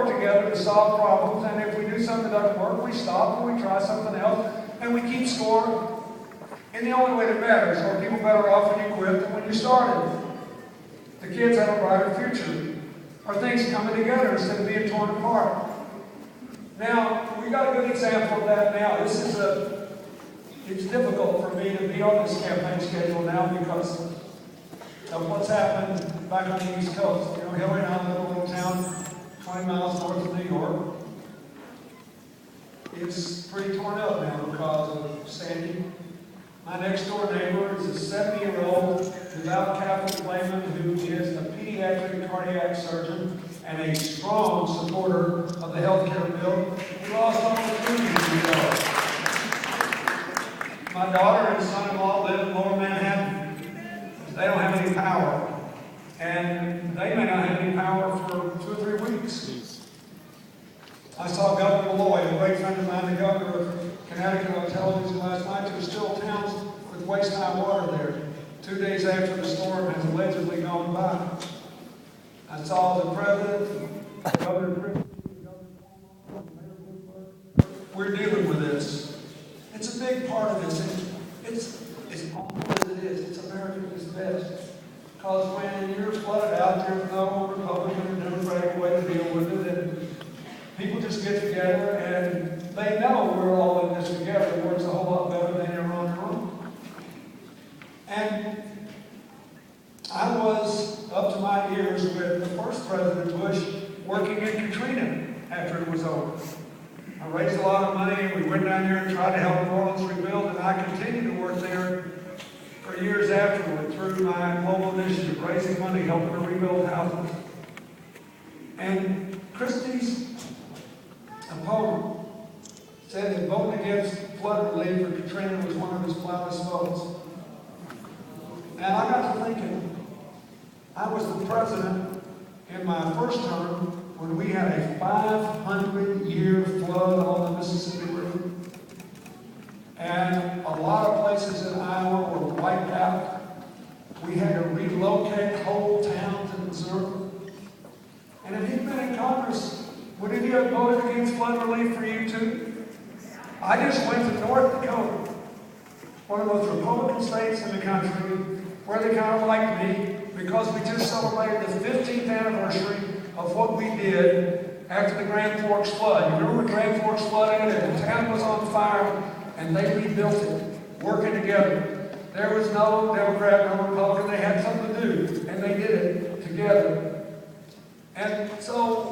work together to solve problems, and if we do something that doesn't work, we stop and we try something else, and we keep score. And the only way that matters, are people better off when you quit than when you started? The kids have a brighter future. Are things coming together instead of being torn apart? Now, we got a good example of that now. It's difficult for me to be on this campaign schedule now because of what's happened back on the East Coast. You know, Hillary and I live in a little town 20 miles north of New York. It's pretty torn up now because of Sandy. My next door neighbor is a 70-year-old devout Catholic layman who is a pediatric cardiac surgeon and a strong supporter of the health care bill. He lost opportunity to go. My daughter and son-in-law live in Lower Manhattan. They don't have any power. And they may not have any power for 2 or 3 weeks. I saw Governor Malloy, a great friend of mine, the governor of Connecticut, on television last night. There's still towns with waist-high water there, 2 days after the storm has allegedly gone by. I saw the president, Governor Christie, Governor Cuomo, Mayor Bloomberg. We're dealing with this. It's a big part of this. It's as awful as it is. It's America's best. Because when you're flooded out, there's no Republican or Democratic way to deal with it. And people just get together and they know we're all in this together. It works a whole lot better than you're on your own. And I was up to my ears with the first President Bush working in Katrina after it was over. I raised a lot of money and we went down there and tried to help New Orleans rebuild, and I continued to work there for years afterward through my global initiative, raising money, helping to rebuild houses. And Christie's opponent said that voting against flood relief for Katrina was one of his loudest votes. And I got to thinking, I was the president in my first term when we had a 500-year flood on the Mississippi River. And a lot of places in Iowa were wiped out. We had to relocate whole towns in Missouri. And if he'd been in Congress, would he have voted against flood relief for you too? I just went to North Dakota, one of the most Republican states in the country, where they kind of liked me because we just celebrated the 15th anniversary of what we did after the Grand Forks flood. You remember the Grand Forks flood ended, the town was on fire, and they rebuilt it, working together. There was no Democrat, no Republican. They had something to do, and they did it together. And so